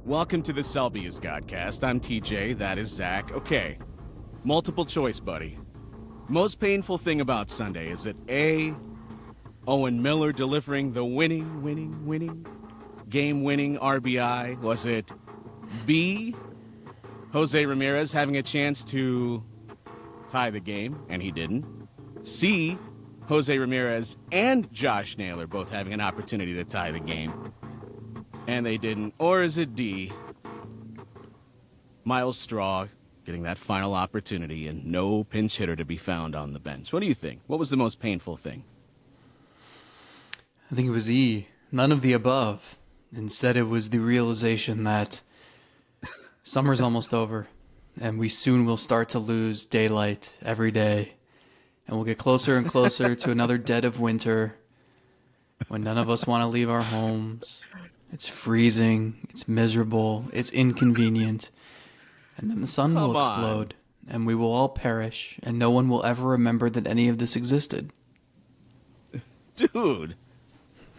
Welcome to the Selby's Godcast. I'm TJ, that is Zack. Okay, multiple choice, buddy. Most painful thing about Sunday, is it A, Owen Miller delivering the winning, game-winning RBI? Was it B, Jose Ramirez having a chance to tie the game, and he didn't? C, Jose Ramirez and Josh Naylor both having an opportunity to tie the game, and they didn't? Or is it D, Myles Straw getting that final opportunity and no pinch hitter to be found on the bench? What do you think? What was the most painful thing? I think it was E, none of the above. Instead, it was the realization that summer's almost over, and we soon will start to lose daylight every day, and we'll get closer and closer to another dead of winter when none of us want to leave our homes. It's freezing, it's miserable, it's inconvenient, and then the sun will explode, and we will all perish, and no one will ever remember that any of this existed. Dude,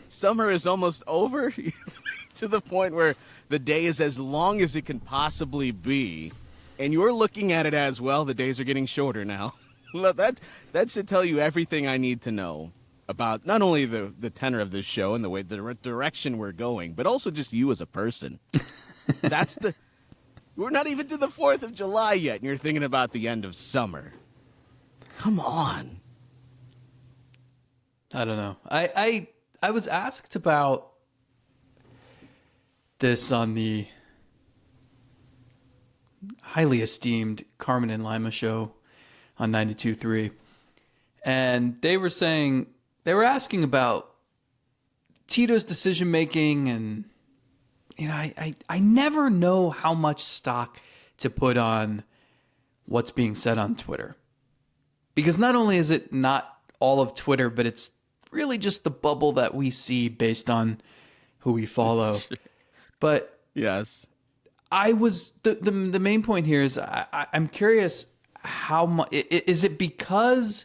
summer is almost over to the point where the day is as long as it can possibly be, and you're looking at it as, well, the days are getting shorter now. That should tell you everything I need to know about not only the tenor of this show and the way the direction we're going, but also just you as a person. We're not even to the 4th of July yet, and you're thinking about the end of summer. Come on. I don't know. I was asked about this on the highly esteemed Carmen and Lima show on 92.3, and they were asking about Tito's decision making, and I never know how much stock to put on what's being said on Twitter, because not only is it not all of Twitter, but it's really just the bubble that we see based on who we follow. But yes, I was the main point here is I'm curious how much is it because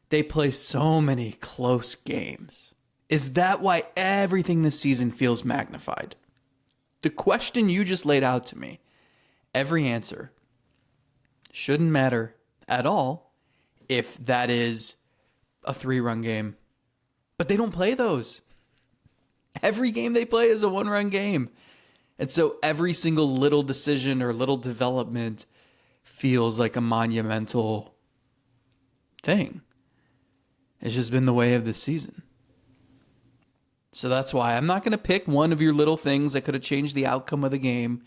they play so many close games? Is that why everything this season feels magnified? The question you just laid out to me, every answer shouldn't matter at all if that is a 3-run game. But they don't play those. Every game they play is a 1-run game. And so every single little decision or little development feels like a monumental thing. It's just been the way of this season. So that's why I'm not going to pick one of your little things that could have changed the outcome of the game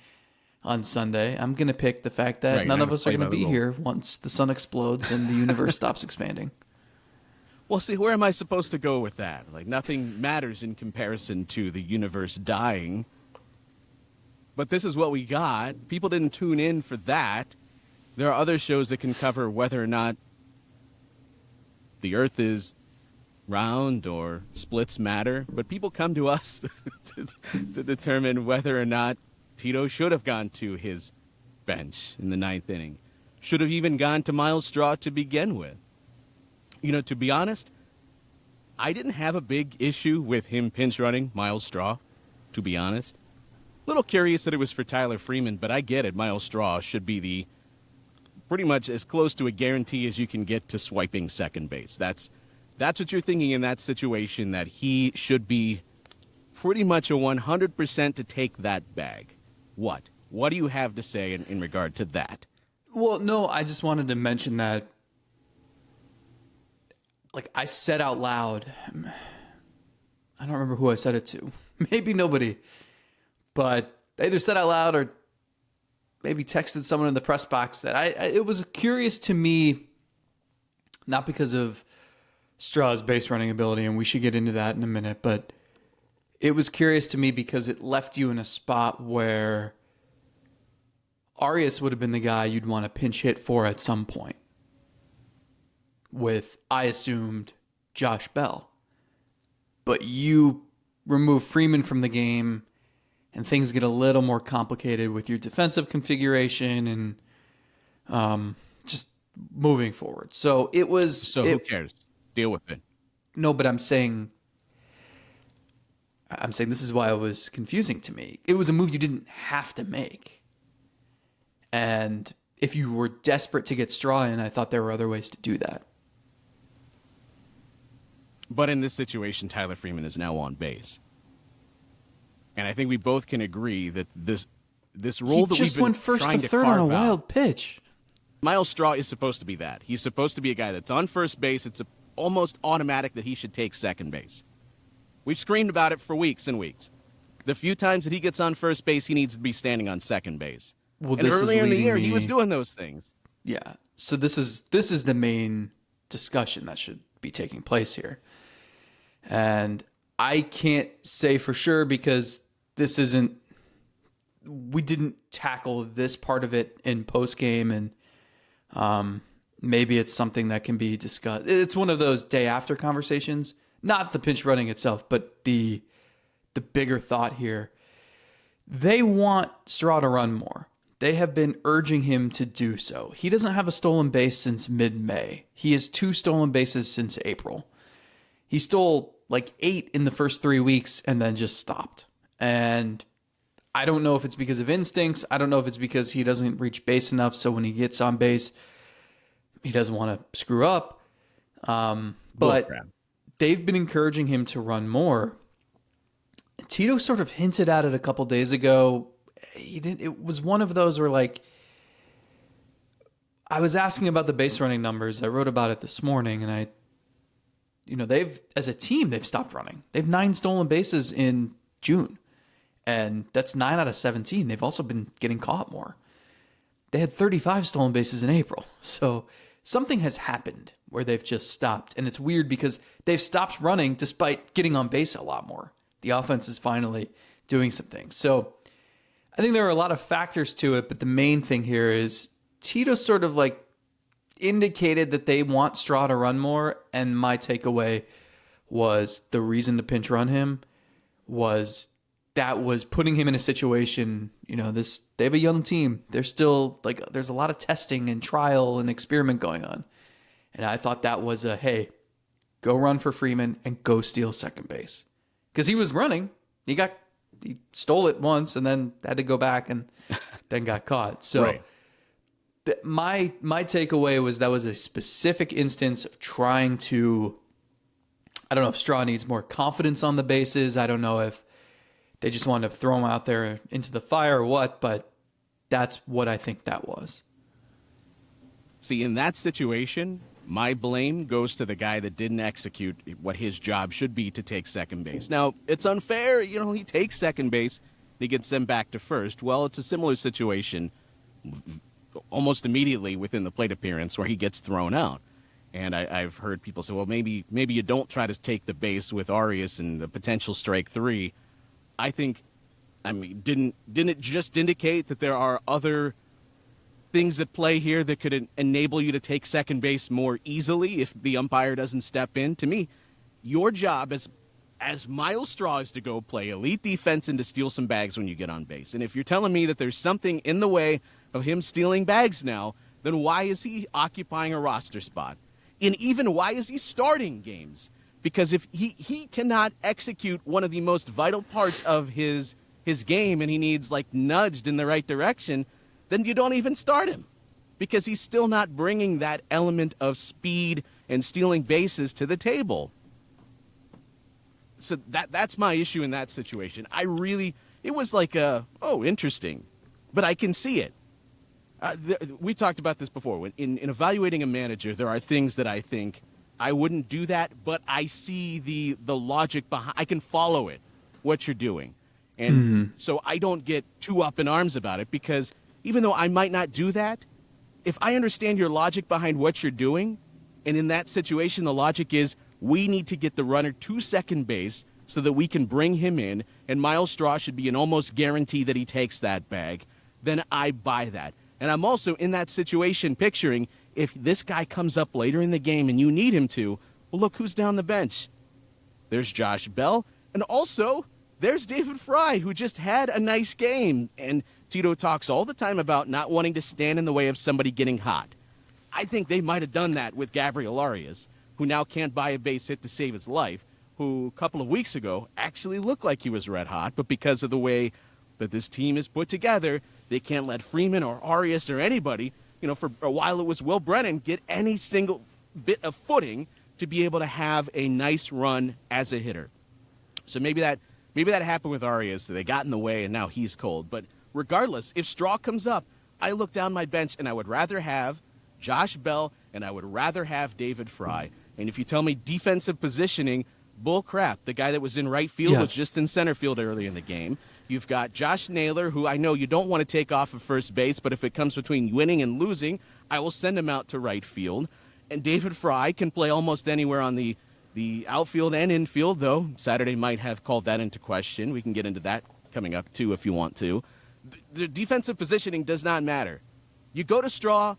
on Sunday. I'm going to pick the fact that none of us are going to be here once the sun explodes and the universe stops expanding. Well, see, where am I supposed to go with that? Like, nothing matters in comparison to the universe dying. But this is what we got. People didn't tune in for that. There are other shows that can cover whether or not the Earth is round or splits matter. But people come to us to determine whether or not Tito should have gone to his bench in the 9th inning. Should have even gone to Myles Straw to begin with. To be honest, I didn't have a big issue with him pinch running Myles Straw, to be honest. A little curious that it was for Tyler Freeman, but I get it. Myles Straw should be pretty much as close to a guarantee as you can get to swiping second base. That's what you're thinking in that situation, that he should be pretty much a 100% to take that bag. What do you have to say in regard to that? Well, no, I just wanted to mention that, like, I said out loud, I don't remember who I said it to. Maybe nobody. But I either said out loud or maybe texted someone in the press box that it was curious to me, not because of Straw's base running ability, and we should get into that in a minute, but it was curious to me because it left you in a spot where Arias would have been the guy you'd want to pinch hit for at some point, with, I assumed, Josh Bell. But you remove Freeman from the game, and things get a little more complicated with your defensive configuration and just moving forward. So it was... So who cares? Deal with it. No, but I'm saying... I'm saying this is why it was confusing to me. It was a move you didn't have to make. And if you were desperate to get Straw in, I thought there were other ways to do that. But in this situation, Tyler Freeman is now on base. And I think we both can agree that this role that we've been just went first trying to third on a carve out, wild pitch. Myles Straw is supposed to be that. He's supposed to be a guy that's on first base. It's almost automatic that he should take second base. We've screamed about it for weeks and weeks. The few times that he gets on first base, he needs to be standing on second base. Well, and earlier in the year, he was doing those things. Yeah. So this is the main discussion that should be taking place here. And I can't say for sure because we didn't tackle this part of it in post game, and maybe it's something that can be discussed. It's one of those day after conversations, not the pinch running itself, but the bigger thought here. They want Straw to run more. They have been urging him to do so. He doesn't have a stolen base since mid-May. He has 2 stolen bases since April. He stole like 8 in the first 3 weeks and then just stopped. And I don't know if it's because of instincts. I don't know if it's because he doesn't reach base enough, so when he gets on base, he doesn't want to screw up. But they've been encouraging him to run more. Tito sort of hinted at it a couple days ago. It was one of those where, like, I was asking about the base running numbers. I wrote about it this morning, and they've, as a team, they've stopped running. They have 9 stolen bases in June, and that's 9 out of 17. They've also been getting caught more. They had 35 stolen bases in April. So something has happened where they've just stopped, and it's weird because they've stopped running despite getting on base a lot more. The offense is finally doing some things. So I think there are a lot of factors to it, but the main thing here is Tito sort of like indicated that they want Straw to run more, and my takeaway was the reason to pinch run him was that was putting him in a situation, they have a young team. There's still there's a lot of testing and trial and experiment going on. And I thought that was hey, go run for Freeman and go steal second base. Because he was running. He stole it once and then had to go back and then got caught. So right. My takeaway was that was a specific instance of trying to, I don't know if Straw needs more confidence on the bases. I don't know if they just wanted to throw him out there into the fire or what, but that's what I think that was. See, in that situation, my blame goes to the guy that didn't execute what his job should be to take second base. Now, it's unfair. He takes second base. He gets sent back to first. Well, it's a similar situation almost immediately within the plate appearance where he gets thrown out. And I've heard people say, well, maybe you don't try to take the base with Arias and the potential strike 3. Didn't it just indicate that there are other things at play here that could enable you to take second base more easily if the umpire doesn't step in? To me, your job as Myles Straw is to go play elite defense and to steal some bags when you get on base. And if you're telling me that there's something in the way of him stealing bags now, then why is he occupying a roster spot? And even why is he starting games? Because if he cannot execute one of the most vital parts of his game and he needs nudged in the right direction, then you don't even start him because he's still not bringing that element of speed and stealing bases to the table. So that's my issue in that situation. It was interesting, but I can see it. We talked about this before. In evaluating a manager, there are things that I think I wouldn't do that, but I see the logic behind. I can follow it, what you're doing. And so I don't get too up in arms about it because even though I might not do that, if I understand your logic behind what you're doing, and in that situation the logic is we need to get the runner to second base so that we can bring him in, and Myles Straw should be an almost guarantee that he takes that bag, then I buy that. And I'm also in that situation picturing if this guy comes up later in the game and you need him to, well, look who's down the bench. There's Josh Bell, and also there's David Fry, who just had a nice game. And Tito talks all the time about not wanting to stand in the way of somebody getting hot. I think they might have done that with Gabriel Arias, who now can't buy a base hit to save his life, who a couple of weeks ago actually looked like he was red hot, but because of the way that this team is put together, they can't let Freeman or Arias or anybody, for a while it was Will Brennan, get any single bit of footing to be able to have a nice run as a hitter. So maybe that happened with Arias. They got in the way, and now he's cold. But regardless, if Straw comes up, I look down my bench, and I would rather have Josh Bell, and I would rather have David Fry. And if you tell me defensive positioning, bull crap. The guy that was in right field was just in center field early in the game. You've got Josh Naylor, who I know you don't want to take off of first base, but if it comes between winning and losing, I will send him out to right field. And David Fry can play almost anywhere on the outfield and infield, though Saturday might have called that into question. We can get into that coming up, too, if you want to. The defensive positioning does not matter. You go to Straw,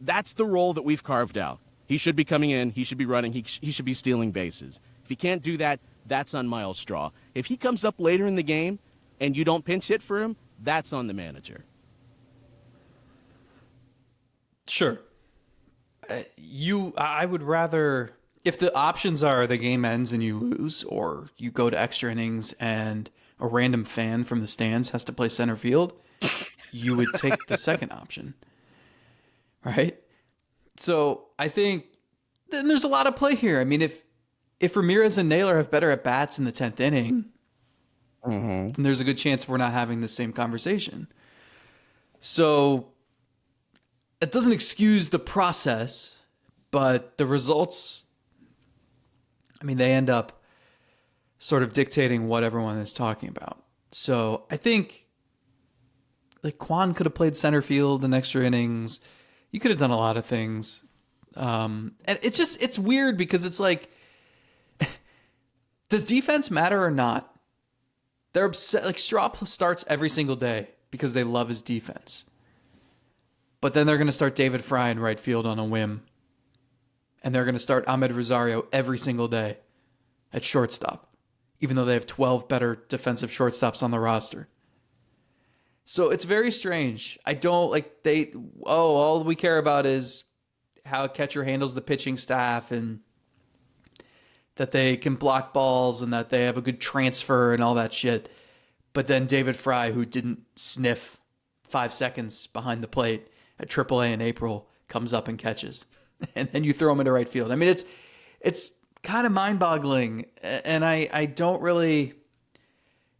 that's the role that we've carved out. He should be coming in. He should be running. He should be stealing bases. If he can't do that, that's on Myles Straw. If he comes up later in the game and you don't pinch hit for him, that's on the manager. Sure. I would rather, if the options are the game ends and you lose, or you go to extra innings and a random fan from the stands has to play center field, you would take the second option, right? So I think then there's a lot of play here. I mean, if Ramirez and Naylor have better at bats in the 10th inning, then there's a good chance we're not having the same conversation. So it doesn't excuse the process, but the results, I mean, they end up sort of dictating what everyone is talking about. So I think like Quan could have played center field in extra innings. You could have done a lot of things. And it's weird because it's like, does defense matter or not? They're upset. Like Straw starts every single day because they love his defense. But then they're going to start David Fry in right field on a whim. And they're going to start Ahmed Rosario every single day at shortstop, even though they have 12 better defensive shortstops on the roster. So it's very strange. I don't like all we care about is how a catcher handles the pitching staff and that they can block balls and that they have a good transfer and all that shit. But then David Fry, who didn't sniff 5 seconds behind the plate at AAA in April, comes up and catches. And then you throw him into right field. I mean, it's kind of mind-boggling. And I don't really,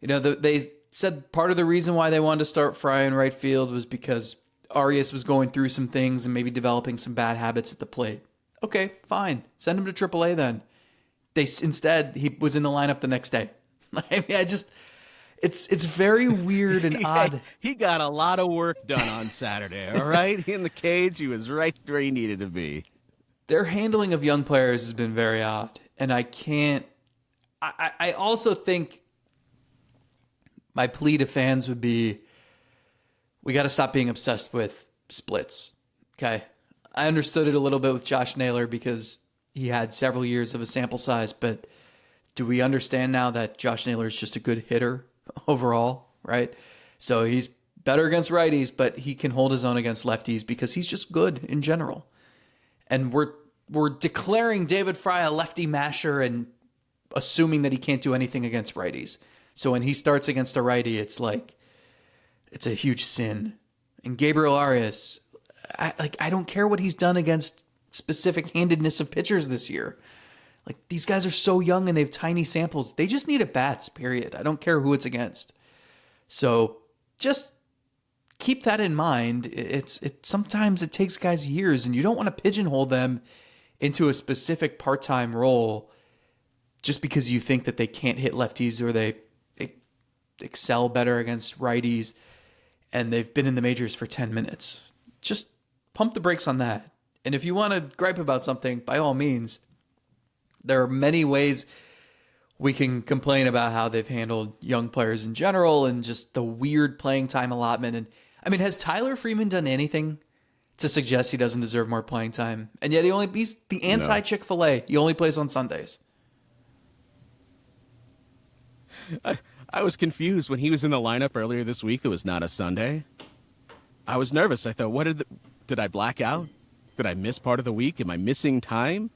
they said part of the reason why they wanted to start Fry in right field was because Arias was going through some things and maybe developing some bad habits at the plate. Okay, fine. Send him to AAA then. Instead, he was in the lineup the next day. I mean, it's very weird and odd. He got a lot of work done on Saturday, all right? In the cage, he was right where he needed to be. Their handling of young players has been very odd. And I also think my plea to fans would be, we got to stop being obsessed with splits, okay? I understood it a little bit with Josh Naylor because he had several years of a sample size, but do we understand now that Josh Naylor is just a good hitter overall, right? So he's better against righties, but he can hold his own against lefties because he's just good in general. And we're declaring David Fry a lefty masher and assuming that he can't do anything against righties. So when he starts against a righty, it's like, it's a huge sin. And Gabriel Arias, I don't care what he's done against specific handedness of pitchers this year. Like, these guys are so young and they have tiny samples. They just need at bats, period. I don't care who it's against. So just keep that in mind. Sometimes it takes guys years, and you don't want to pigeonhole them into a specific part-time role just because you think that they can't hit lefties or they excel better against righties and they've been in the majors for 10 minutes. Just pump the brakes on that. And if you want to gripe about something, by all means, there are many ways we can complain about how they've handled young players in general and just the weird playing time allotment. And I mean, has Tyler Freeman done anything to suggest he doesn't deserve more playing time? And yet he's the anti-Chick-fil-A. He only plays on Sundays. I was confused when he was in the lineup earlier this week. That was not a Sunday. I was nervous. I thought, did I black out? Did I miss part of the week? Am I missing time?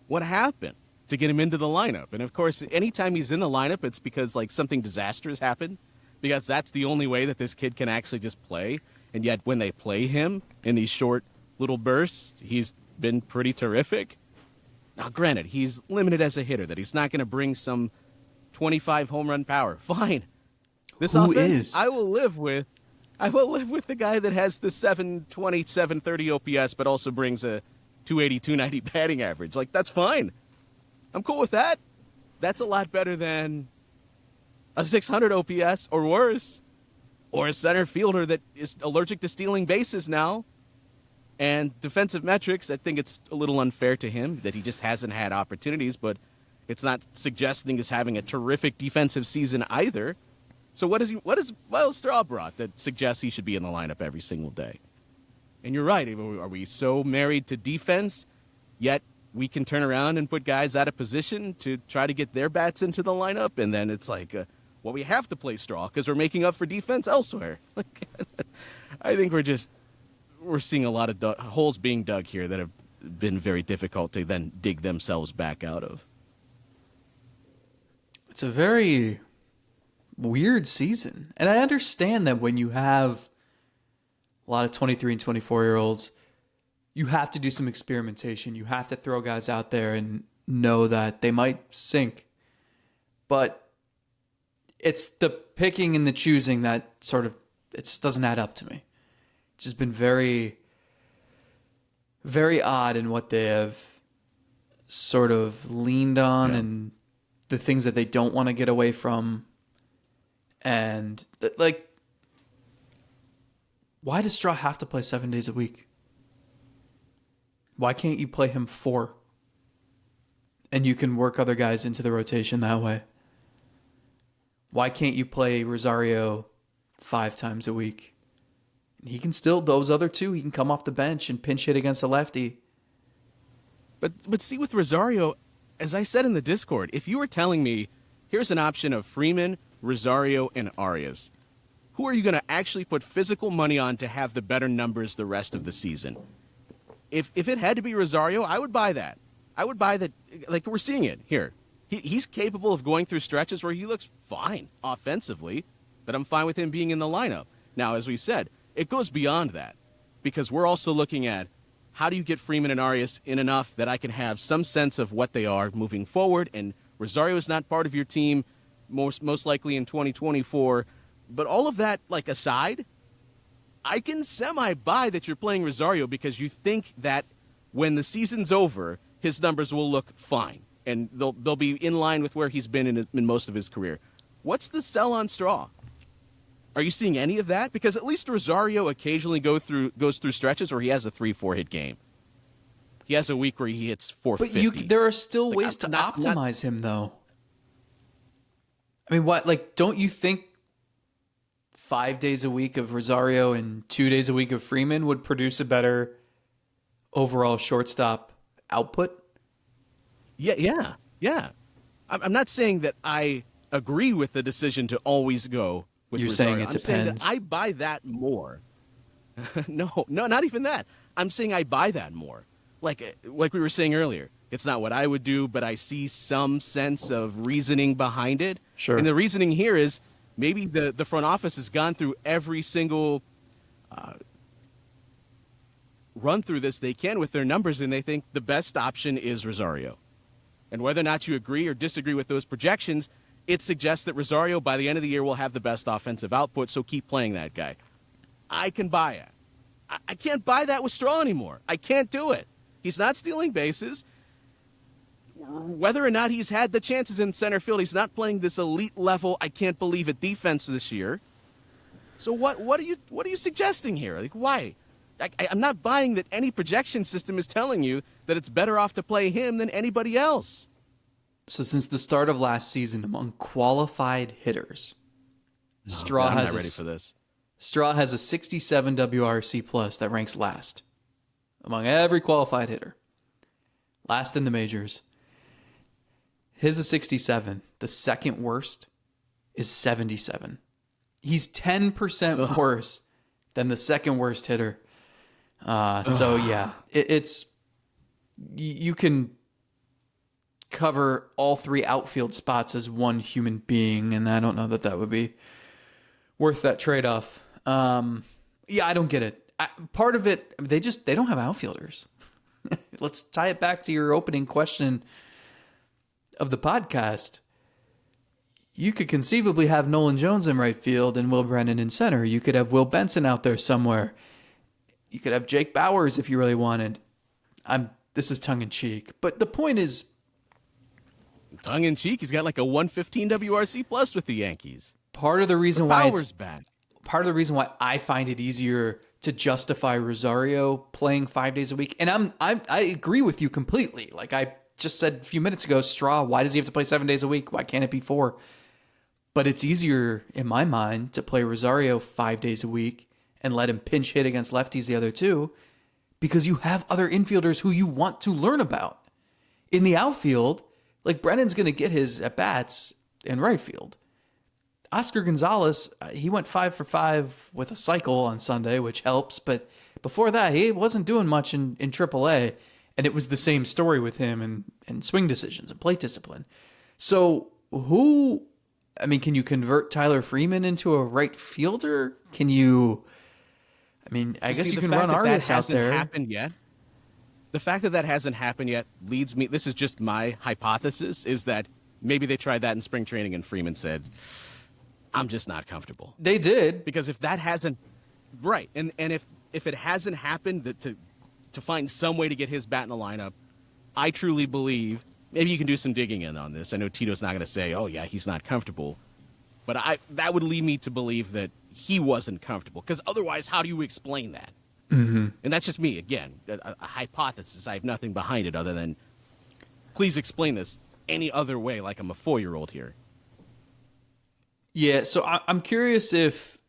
What happened? to get him into the lineup. And of course, anytime he's in the lineup, it's because like something disastrous happened, because that's the only way that this kid can actually just play. And yet when they play him in these short little bursts, he's been pretty terrific. Now, granted, he's limited as a hitter, that he's not going to bring some 25 home run power. Fine. This Who offense, is? I will live with the guy that has the 720, 730 OPS, but also brings a 280, 290 batting average. Like, that's fine. I'm cool with that. That's a lot better than a 600 OPS or worse, or a center fielder that is allergic to stealing bases now. And defensive metrics, I think it's a little unfair to him that he just hasn't had opportunities, but it's not suggesting he's having a terrific defensive season either. So what is Myles Straw brought that suggests he should be in the lineup every single day? And you're right. Are we so married to defense, yet we can turn around and put guys out of position to try to get their bats into the lineup? And then it's like, well, we have to play Straw because we're making up for defense elsewhere. I think we're seeing a lot of holes being dug here that have been very difficult to then dig themselves back out of. It's a very weird season. And I understand that when you have a lot of 23 and 24-year-olds, you have to do some experimentation. You have to throw guys out there and know that they might sink. But it's the picking and the choosing that sort of, it just doesn't add up to me. It's just been very, very odd in what they have sort of leaned on and the things that they don't want to get away from. And like, why does Straw have to play 7 days a week? Why can't you play him 4? And you can work other guys into the rotation that way. Why can't you play Rosario 5 times a week? He can still, those other 2, he can come off the bench and pinch hit against a lefty. But see, with Rosario, as I said in the Discord, if you were telling me, here's an option of Freeman, Rosario, and Arias, who are you going to actually put physical money on to have the better numbers the rest of the season? If it had to be Rosario, I would buy that. I would buy that. Like, we're seeing it here. He's capable of going through stretches where he looks fine offensively, but I'm fine with him being in the lineup. Now, as we said, it goes beyond that, because we're also looking at how do you get Freeman and Arias in enough that I can have some sense of what they are moving forward, and Rosario is not part of your team most likely in 2024. But all of that, like, aside, I can semi-buy that you're playing Rosario because you think that when the season's over, his numbers will look fine, and they'll be in line with where he's been in most of his career. What's the sell on Straw? Are you seeing any of that? Because at least Rosario occasionally goes through stretches where he has a 3-4 hit game. He has a week where he hits 450. But there are still ways to optimize him, though. I mean, what? Like, don't you think 5 days a week of Rosario and 2 days a week of Freeman would produce a better overall shortstop output? Yeah. I'm not saying that I agree with the decision to always go with You're Rosario. saying it I'm saying depends. that I buy that more. No, not even that. I'm saying I buy that more. Like we were saying earlier, it's not what I would do, but I see some sense of reasoning behind it. Sure. And the reasoning here is maybe the front office has gone through every single run through this they can with their numbers, and they think the best option is Rosario. And whether or not you agree or disagree with those projections, it suggests that Rosario, by the end of the year, will have the best offensive output, so keep playing that guy. I can buy it. I can't buy that with Straw anymore. I can't do it. He's not stealing bases. Whether or not he's had the chances in center field, he's not playing this elite level, I can't believe it, defense this year. So what are you suggesting here? Like, why? I'm not buying that any projection system is telling you that it's better off to play him than anybody else. So since the start of last season, among qualified hitters, Straw I'm has not ready for this. Straw has a 67 WRC plus that ranks last among every qualified hitter. Last in the majors. His is 67. The second worst is 77. He's 10% worse than the second worst hitter. So yeah, it's you can cover all 3 outfield spots as one human being, and I don't know that would be worth that trade-off. Yeah, I don't get it. Part of it, they don't have outfielders. Let's tie it back to your opening question of the podcast. You could conceivably have Nolan Jones in right field and Will Brennan in center. You could have Will Benson out there somewhere. You could have Jake Bauers if you really wanted. This is tongue-in-cheek. But the point is... Tongue-in-cheek? He's got like a 115 WRC plus with the Yankees. Part of the reason why Bauer's bad. Part of the reason why I find it easier to justify Rosario playing 5 days a week, and I agree with you completely. Like I just said a few minutes ago, Straw, why does he have to play 7 days a week? Why can't it be 4? But it's easier, in my mind, to play Rosario 5 days a week and let him pinch hit against lefties the other 2, because you have other infielders who you want to learn about. In the outfield, like Brennan's going to get his at-bats in right field. Oscar Gonzalez, he went 5 for 5 with a cycle on Sunday, which helps. But before that, he wasn't doing much in AAA. And it was the same story with him and swing decisions and plate discipline. So can you convert Tyler Freeman into a right fielder? I guess you can run Arias out there. Happened yet. The fact that hasn't happened yet leads me, this is just my hypothesis, is that maybe they tried that in spring training and Freeman said, I'm just not comfortable. They did. Because if that hasn't, right, and if it hasn't happened, to find some way to get his bat in the lineup, I truly believe, maybe you can do some digging in on this. I know Tito's not going to say, oh yeah, he's not comfortable. But that would lead me to believe that he wasn't comfortable. Because otherwise, how do you explain that? Mm-hmm. And that's just me, again, a hypothesis. I have nothing behind it other than, please explain this any other way, like I'm a 4-year-old here. Yeah, so I'm curious if...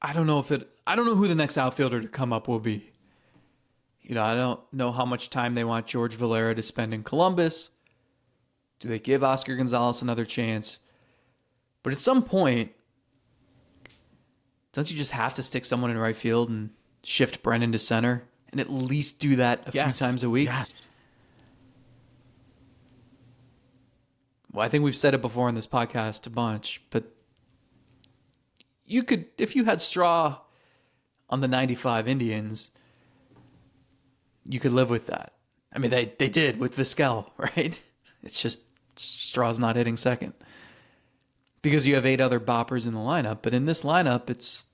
I don't know who the next outfielder to come up will be. I don't know how much time they want George Valera to spend in Columbus. Do they give Oscar Gonzalez another chance? But at some point, don't you just have to stick someone in right field and shift Brennan to center and at least do that a few times a week? Yes. Well, I think we've said it before in this podcast a bunch, but you could, if you had Straw on the 95 Indians, you could live with that. I mean, they did with Vizquel, right? It's just Straw's not hitting second because you have 8 other boppers in the lineup. But in this lineup, it's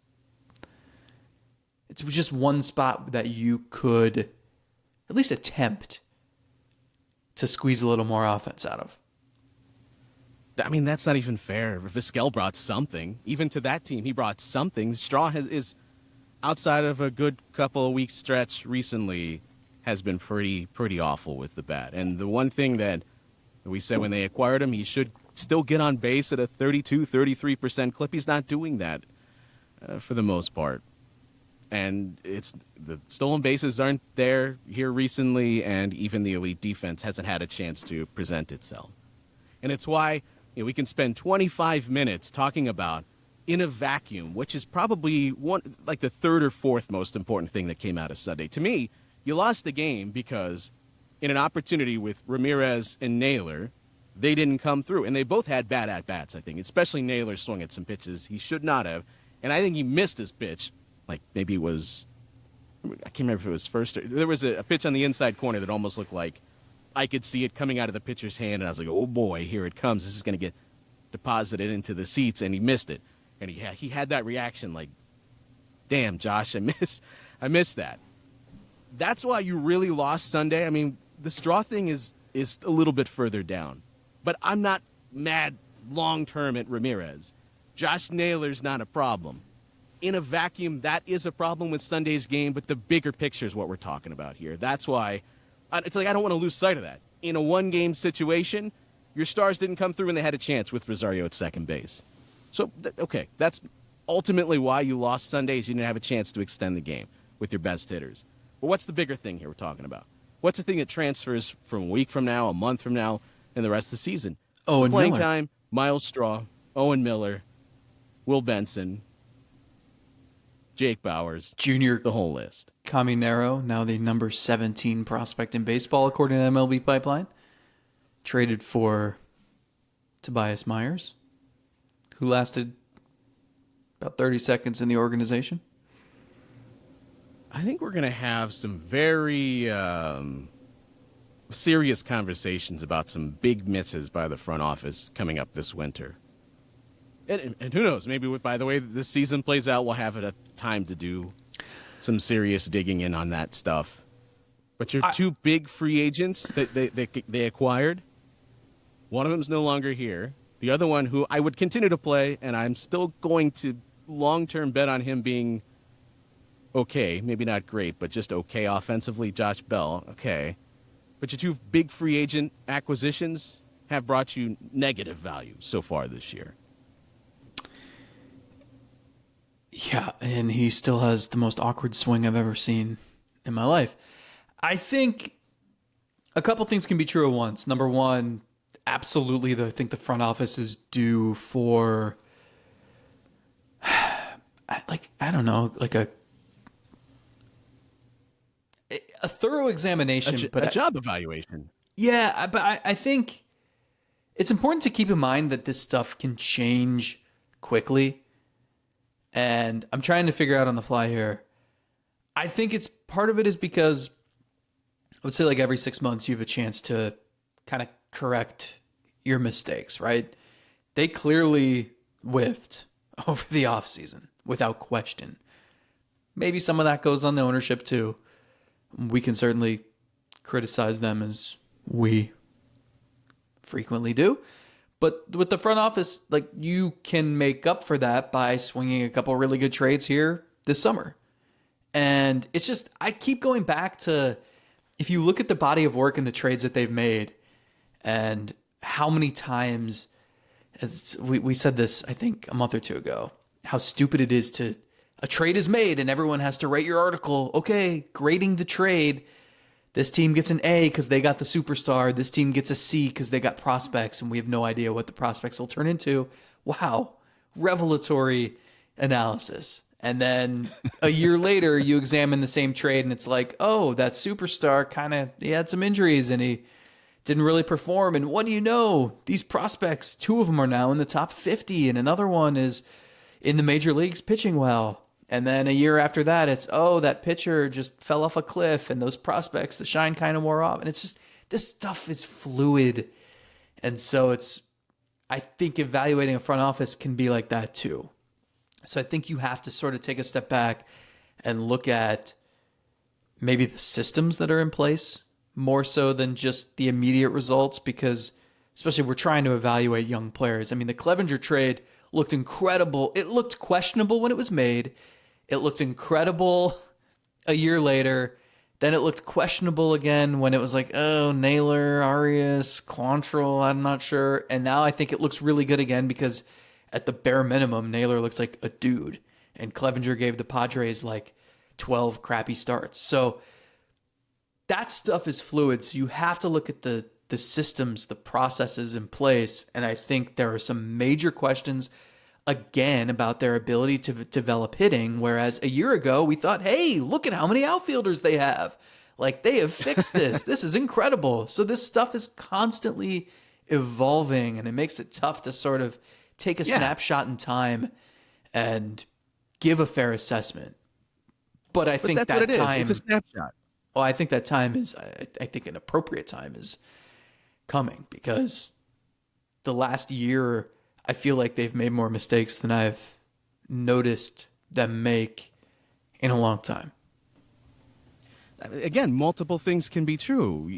just one spot that you could at least attempt to squeeze a little more offense out of. I mean, that's not even fair. Vizquel brought something. Even to that team, he brought something. Straw is outside of a good couple of weeks stretch recently, has been pretty awful with the bat. And the one thing that we said when they acquired him, he should still get on base at a 32, 33% clip. He's not doing that for the most part. And the stolen bases aren't there here recently, and even the elite defense hasn't had a chance to present itself. And it's why we can spend 25 minutes talking about in a vacuum, which is probably the third or fourth most important thing that came out of Sunday. To me, you lost the game because in an opportunity with Ramirez and Naylor, they didn't come through. And they both had bad at-bats, I think. Especially Naylor swung at some pitches he should not have. And I think he missed his pitch. Like maybe it was, I can't remember if it was first. There was a pitch on the inside corner that almost looked like I could see it coming out of the pitcher's hand, and I was like, oh boy, here it comes. This is going to get deposited into the seats, and he missed it. And he had that reaction like, damn, Josh, I missed that. That's why you really lost Sunday. I mean, the Straw thing is a little bit further down. But I'm not mad long-term at Ramirez. Josh Naylor's not a problem. In a vacuum, that is a problem with Sunday's game, but the bigger picture is what we're talking about here. That's why it's like I don't want to lose sight of that. In a one-game situation, your stars didn't come through and they had a chance with Rosario at second base. So, okay, that's ultimately why you lost Sundays. You didn't have a chance to extend the game with your best hitters. But what's the bigger thing here we're talking about? What's the thing that transfers from a week from now, a month from now, and the rest of the season? Owen Playing Miller. time, Myles Straw, Owen Miller, Will Benson. Jake Bauers, Junior the whole list. Caminero, now the number 17 prospect in baseball, according to MLB Pipeline, traded for Tobias Myers, who lasted about 30 seconds in the organization. I think we're going to have some very serious conversations about some big misses by the front office coming up this winter. And who knows, maybe by the way this season plays out, we'll have a time to do some serious digging in on that stuff. But your two big free agents that they acquired, one of them's no longer here. The other one, who I would continue to play, and I'm still going to long-term bet on him being okay, maybe not great, but just okay offensively, Josh Bell, okay. But your two big free agent acquisitions have brought you negative value so far this year. Yeah, and he still has the most awkward swing I've ever seen in my life. I think a couple things can be true at once. Number one, absolutely, I think the front office is due for, I don't know, like a thorough examination. A job evaluation. Yeah, but I think it's important to keep in mind that this stuff can change quickly. And I'm trying to figure out on the fly here. I think it's part of it is because I would say like every 6 months you have a chance to kind of correct your mistakes, right? They clearly whiffed over the offseason without question. Maybe some of that goes on the ownership too. We can certainly criticize them as we frequently do. But with the front office, like, you can make up for that by swinging a couple really good trades here this summer. And it's just, I keep going back to, if you look at the body of work and the trades that they've made and how many times, we said this, I think, a month or two ago, how stupid it is to, a trade is made and everyone has to write your article. Okay, grading the trade. This team gets an A because they got the superstar. This team gets a C because they got prospects, and we have no idea what the prospects will turn into. Wow. Revelatory analysis. And then a year later, you examine the same trade, and it's like, oh, that superstar he had some injuries, and he didn't really perform. And what do you know? These prospects, 2 of them are now in the top 50, and another one is in the major leagues pitching well. And then a year after that, it's, oh, that pitcher just fell off a cliff and those prospects, the shine kind of wore off. And it's just, this stuff is fluid. And so I think evaluating a front office can be like that too. So I think you have to sort of take a step back and look at maybe the systems that are in place more so than just the immediate results, because especially we're trying to evaluate young players. I mean, the Clevenger trade looked incredible. It looked questionable when it was made. It looked incredible a year later. Then it looked questionable again when it was like, oh, Naylor, Arias, Quantrill, I'm not sure. And now I think it looks really good again because at the bare minimum, Naylor looks like a dude. And Clevenger gave the Padres like 12 crappy starts. So that stuff is fluid. So you have to look at the systems, the processes in place. And I think there are some major questions again about their ability to develop hitting, whereas a year ago we thought, hey, look at how many outfielders they have. Like, they have fixed this. This is incredible. So this stuff is constantly evolving, and it makes it tough to sort of take a snapshot in time and give a fair assessment. But I think that's what it time, is. It's a snapshot. Well, I think that time is, I think an appropriate time is coming, because the last year, I feel like they've made more mistakes than I've noticed them make in a long time. Again, multiple things can be true.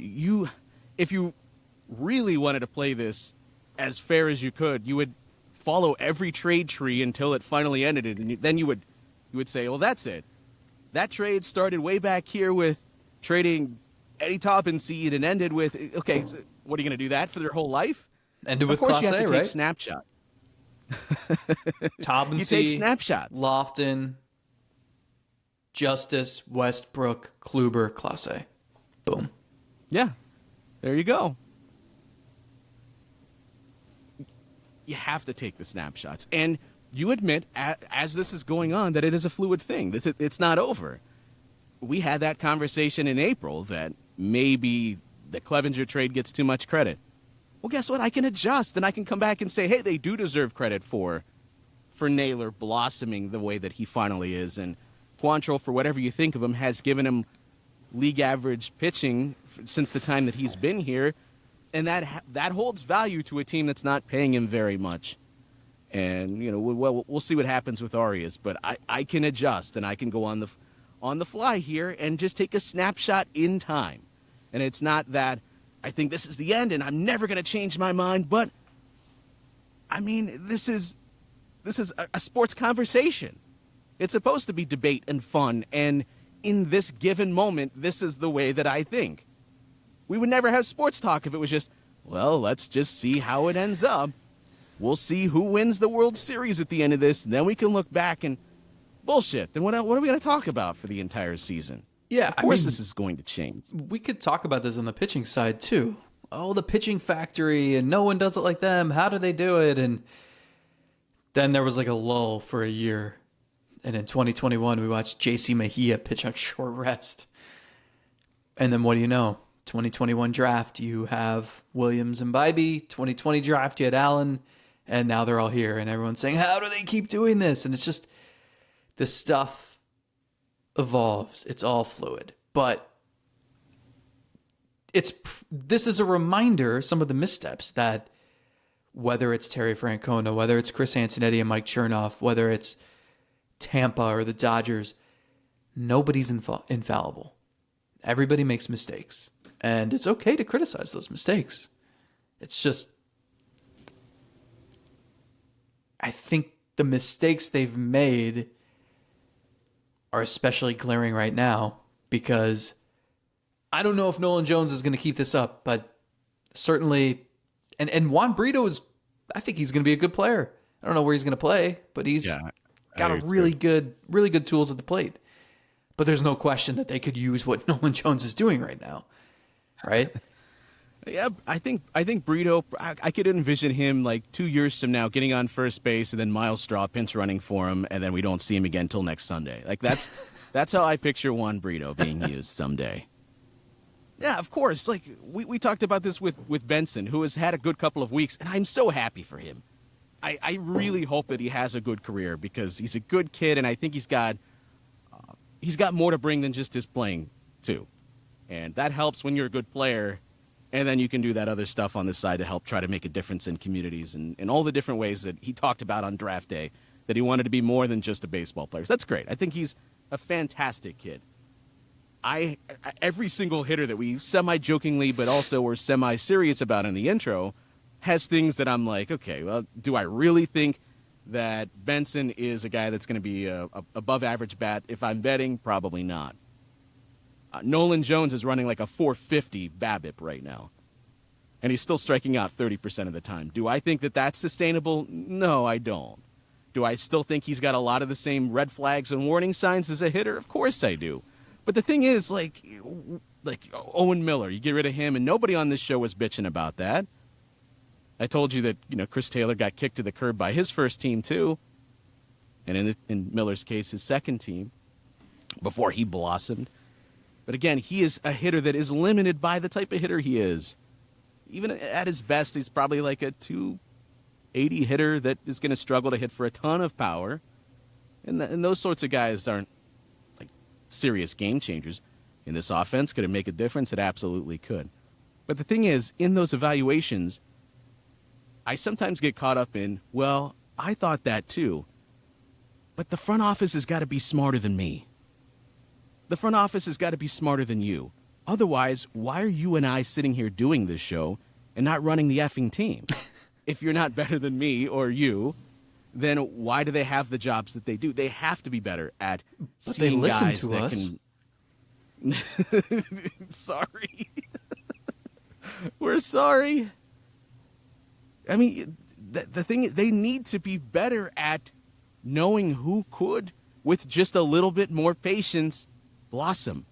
If you really wanted to play this as fair as you could, you would follow every trade tree until it finally ended, and then you would say, well, that's it. That trade started way back here with trading Eddie Taubman seed and ended with, okay, so what are you going to do that for their whole life? Ended with Class A, right? Of course you have to take snapshots. Taubman You take snapshots. Lofton, Justice, Westbrook, Kluber, Class A. Boom. Yeah. There you go. You have to take the snapshots. And you admit, as this is going on, that it is a fluid thing. It's not over. We had that conversation in April that maybe the Clevenger trade gets too much credit. Well, guess what? I can adjust, and I can come back and say, hey, they do deserve credit for Naylor blossoming the way that he finally is. And Quantrill, for whatever you think of him, has given him league average pitching since the time that he's been here. And that holds value to a team that's not paying him very much. And, we'll see what happens with Arias. But I can adjust, and I can go on the fly here and just take a snapshot in time. And it's not that I think this is the end and I'm never going to change my mind. But, I mean, this is a sports conversation. It's supposed to be debate and fun. And in this given moment, this is the way that I think. We would never have sports talk if it was just, well, let's just see how it ends up. We'll see who wins the World Series at the end of this, and then we can look back and bullshit. Then what are we going to talk about for the entire season? Yeah, of course this is going to change. We could talk about this on the pitching side, too. Oh, the pitching factory, and no one does it like them. How do they do it? And then there was like a lull for a year. And in 2021, we watched JC Mejia pitch on short rest. And then what do you know? 2021 draft, you have Williams and Bybee. 2020 draft, you had Allen. And now they're all here. And everyone's saying, how do they keep doing this? And it's just, this stuff evolves. It's all fluid. But this is a reminder, some of the missteps that whether it's Terry Francona, whether it's Chris Antonetti and Mike Chernoff, whether it's Tampa or the Dodgers, nobody's infallible. Everybody makes mistakes. And it's okay to criticize those mistakes. It's just, I think the mistakes they've made are especially glaring right now because I don't know if Nolan Jones is going to keep this up, but certainly, and Juan Brito I think he's going to be a good player. I don't know where he's going to play, but he's got a really good tools at the plate. But there's no question that they could use what Nolan Jones is doing right now, right? Yeah, I think Brito, I could envision him like 2 years from now getting on first base and then Myles Straw pinch running for him, and then we don't see him again until next Sunday. Like that's how I picture Juan Brito being used someday. Yeah, of course. Like we talked about this with Benson, who has had a good couple of weeks, and I'm so happy for him. I really hope that he has a good career because he's a good kid, and I think he's got more to bring than just his playing too, and that helps when you're a good player. And then you can do that other stuff on the side to help try to make a difference in communities and in all the different ways that he talked about on draft day, that he wanted to be more than just a baseball player. So that's great. I think he's a fantastic kid. Every single hitter that we semi-jokingly but also were semi-serious about in the intro has things that I'm like, okay, well, do I really think that Benson is a guy that's going to be a above average bat? If I'm betting, probably not. Nolan Jones is running like a 450 BABIP right now, and he's still striking out 30% of the time. Do I think that that's sustainable? No, I don't. Do I still think he's got a lot of the same red flags and warning signs as a hitter? Of course I do. But the thing is, like Owen Miller, you get rid of him, and nobody on this show was bitching about that. I told you that Chris Taylor got kicked to the curb by his first team too, and in Miller's case, his second team, before he blossomed. But again, he is a hitter that is limited by the type of hitter he is. Even at his best, he's probably like a 280 hitter that is going to struggle to hit for a ton of power. And those sorts of guys aren't like serious game changers. In this offense, could it make a difference? It absolutely could. But the thing is, in those evaluations, I sometimes get caught up in, well, I thought that too. But the front office has got to be smarter than me. The front office has got to be smarter than you. Otherwise, why are you and I sitting here doing this show and not running the effing team? If you're not better than me or you, then why do they have the jobs that they do? They have to be better at seeing guys that can... Sorry. We're sorry. I mean, the thing is, they need to be better at knowing who could, with just a little bit more patience, blossom.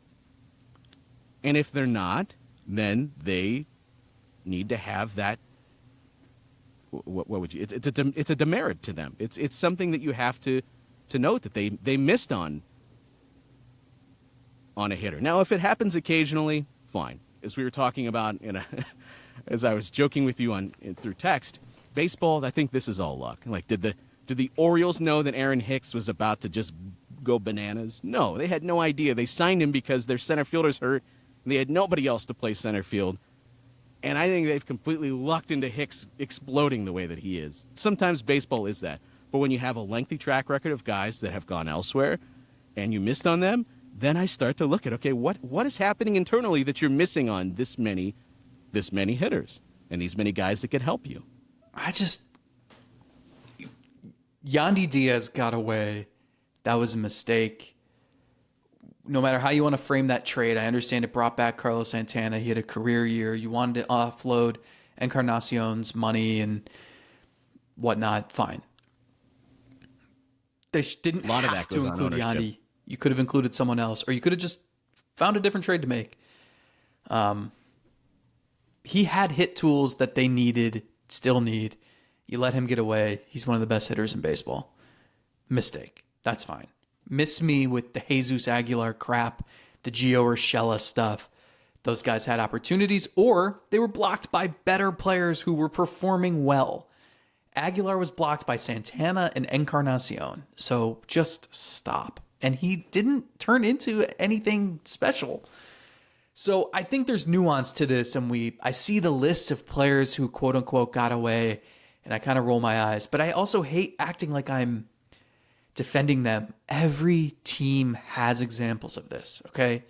And if they're not, then they need to have that what would you? It's a demerit to them. It's something that you have to note that they missed on a hitter. Now, if it happens occasionally, fine. As we were talking about as I was joking with you through text, baseball. I think this is all luck. Like, did the Orioles know that Aaron Hicks was about to just go bananas? No, they had no idea. They signed him because their center fielder's hurt, and they had nobody else to play center field. And I think they've completely lucked into Hicks exploding the way that he is. Sometimes baseball is that. But when you have a lengthy track record of guys that have gone elsewhere and you missed on them, then I start to look at, okay, what is happening internally that you're missing on this many hitters and these many guys that could help you? Yandy Diaz got away. That was a mistake. No matter how you want to frame that trade, I understand it brought back Carlos Santana. He had a career year. You wanted to offload Encarnacion's money and whatnot. Fine. They didn't have to include Yandy. You could have included someone else, or you could have just found a different trade to make. He had hit tools that they still need. You let him get away. He's one of the best hitters in baseball. Mistake. That's fine. Miss me with the Jesus Aguilar crap, the Gio Urshela stuff. Those guys had opportunities, or they were blocked by better players who were performing well. Aguilar was blocked by Santana and Encarnacion. So just stop. And he didn't turn into anything special. So I think there's nuance to this, and I see the list of players who quote unquote got away, and I kind of roll my eyes. But I also hate acting like I'm defending them. Every team has examples of this, okay?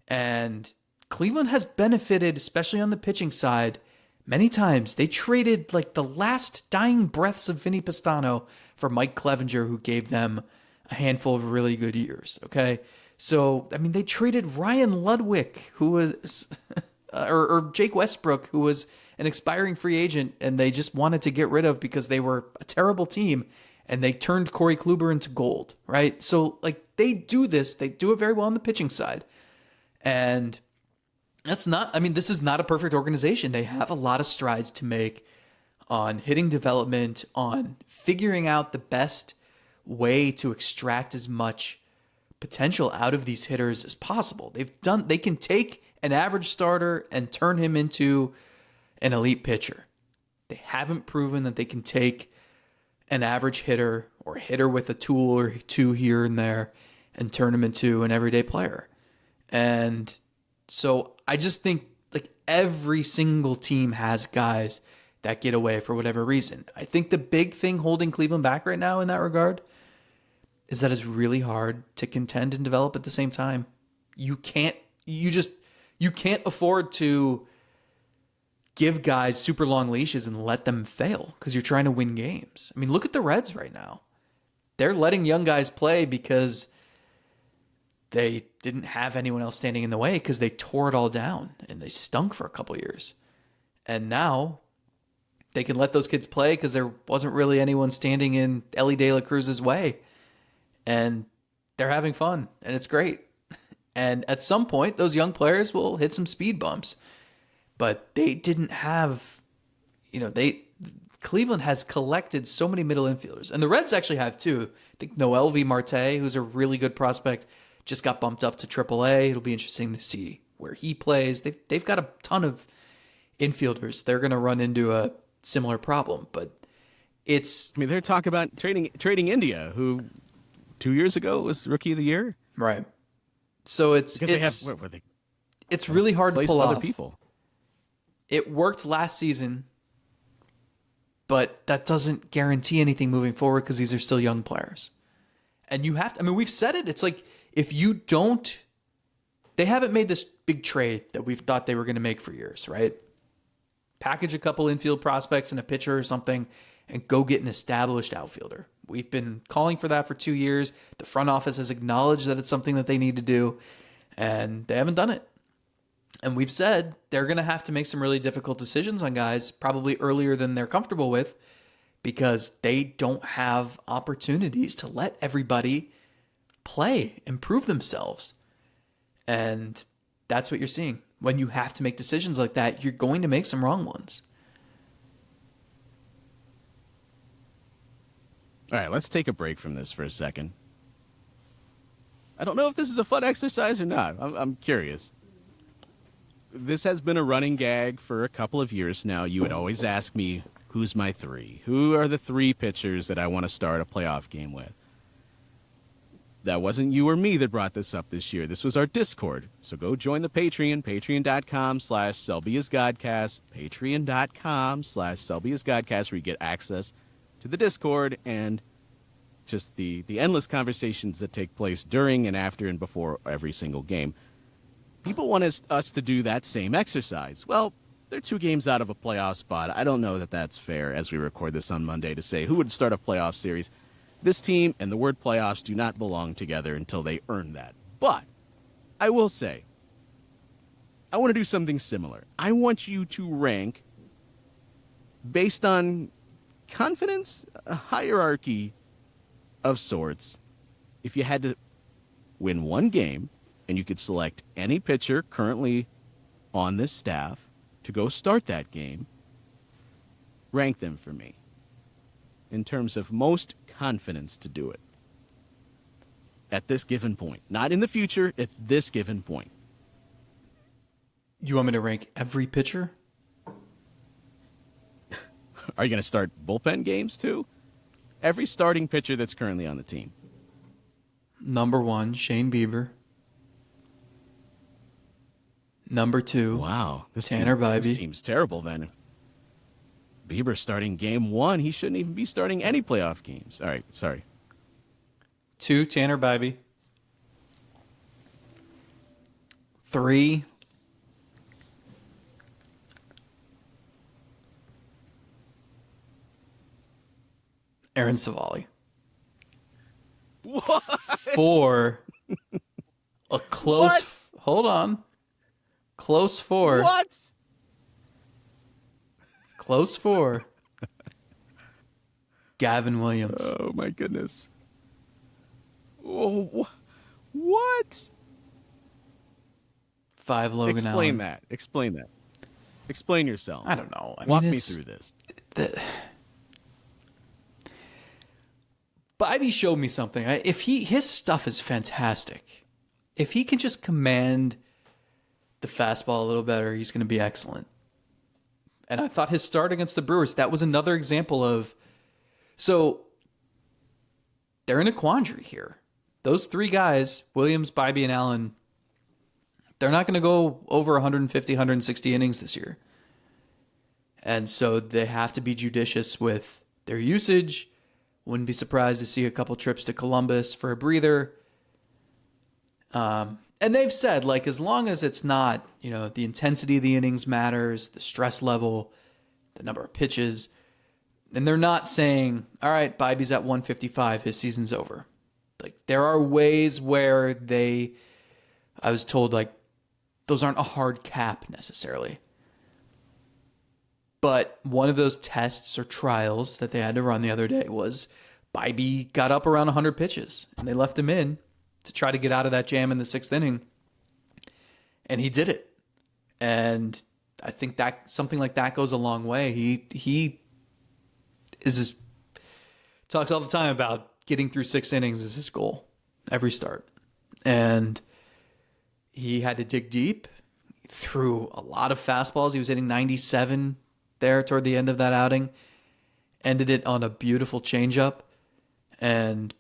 And Cleveland has benefited, especially on the pitching side, many times. They traded like the last dying breaths of Vinny Pastano for Mike Clevenger, who gave them a handful of really good years, okay? So, I mean, they traded Ryan Ludwig, who was, or Jake Westbrook, who was an expiring free agent, and they just wanted to get rid of because they were a terrible team, and they turned Corey Kluber into gold, right? So, like, they do this. They do it very well on the pitching side. And this is not a perfect organization. They have a lot of strides to make on hitting development, on figuring out the best way to extract as much potential out of these hitters as possible. They can take an average starter and turn him into an elite pitcher. They haven't proven that they can take an average hitter or a hitter with a tool or two here and there and turn him into an everyday player. And so I just think like every single team has guys that get away for whatever reason. I think the big thing holding Cleveland back right now in that regard is that it's really hard to contend and develop at the same time. You can't afford to give guys super long leashes and let them fail because you're trying to win games. I mean, look at the Reds right now. They're letting young guys play because they didn't have anyone else standing in the way because they tore it all down and they stunk for a couple years. And now they can let those kids play because there wasn't really anyone standing in Ellie De La Cruz's way. And they're having fun, and it's great. And at some point, those young players will hit some speed bumps. But they didn't have, Cleveland has collected so many middle infielders. And the Reds actually have too. I think Noel V. Marte, who's a really good prospect, just got bumped up to AAA. It'll be interesting to see where he plays. They've got a ton of infielders. They're going to run into a similar problem. But they're talking about trading India, who 2 years ago was Rookie of the Year. Right. So it's really hard to pull off. Other people. It worked last season, but that doesn't guarantee anything moving forward because these are still young players. And you have to, we've said it. It's like, if you don't, they haven't made this big trade that we've thought they were going to make for years, right? Package a couple infield prospects and a pitcher or something and go get an established outfielder. We've been calling for that for 2 years. The front office has acknowledged that it's something that they need to do, and they haven't done it. And we've said they're going to have to make some really difficult decisions on guys probably earlier than they're comfortable with because they don't have opportunities to let everybody play and prove themselves. And that's what you're seeing. When you have to make decisions like that, you're going to make some wrong ones. All right, let's take a break from this for a second. I don't know if this is a fun exercise or not. I'm curious. This has been a running gag for a couple of years now. You would always ask me, who's my three? Who are the three pitchers that I want to start a playoff game with? That wasn't you or me that brought this up this year. This was our Discord. So go join the Patreon, patreon.com/SelbyIsGodcast, patreon.com/SelbyIsGodcast, where you get access to the Discord and just the endless conversations that take place during and after and before every single game. People want us to do that same exercise. Well, they're 2 games out of a playoff spot. I don't know that that's fair as we record this on Monday to say who would start a playoff series. This team and the word playoffs do not belong together until they earn that. But I will say, I want to do something similar. I want you to rank based on confidence, a hierarchy of sorts. If you had to win one game and you could select any pitcher currently on this staff to go start that game, rank them for me in terms of most confidence to do it at this given point. Not in the future, at this given point. You want me to rank every pitcher? Are you going to start bullpen games too? Every starting pitcher that's currently on the team. Number 1, Shane Bieber. Number 2, wow, Tanner Bybee. This team's terrible then. Bieber starting game 1. He shouldn't even be starting any playoff games. All right, sorry. 2, Tanner Bybee. 3, Aaron Savali. What? 4, a close... What? Hold on. Close 4. What? Close 4. Gavin Williams. Oh, my goodness. Oh, what? 5, Logan Allen. Explain that. Explain that. Explain yourself. I don't know. Walk me through this. Bybee showed me something. His stuff is fantastic. If he can just command the fastball a little better, he's going to be excellent. And I thought his start against the Brewers, that was another example of... So, they're in a quandary here. Those 3 guys, Williams, Bybee, and Allen, they're not going to go over 150, 160 innings this year. And so they have to be judicious with their usage. Wouldn't be surprised to see a couple trips to Columbus for a breather. And they've said, like, as long as it's not, the intensity of the innings matters, the stress level, the number of pitches, and they're not saying, all right, Bybee's at 155, his season's over. Like, there are ways where I was told, like, those aren't a hard cap necessarily. But one of those tests or trials that they had to run the other day was Bybee got up around 100 pitches, and they left him in to try to get out of that jam in the 6th inning. And he did it. And I think that something like that goes a long way. He talks all the time about getting through 6 innings is his goal every start. And he had to dig deep. He threw a lot of fastballs. He was hitting 97 there toward the end of that outing. Ended it on a beautiful changeup. And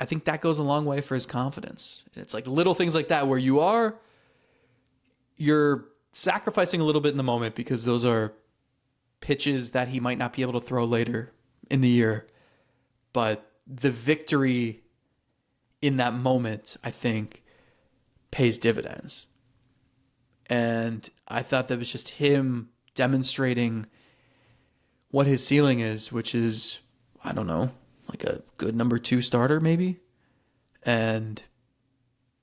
I think that goes a long way for his confidence. It's like little things like that where you're sacrificing a little bit in the moment because those are pitches that he might not be able to throw later in the year. But the victory in that moment, I think, pays dividends. And I thought that was just him demonstrating what his ceiling is, which is, I don't know, like a good number 2 starter maybe. And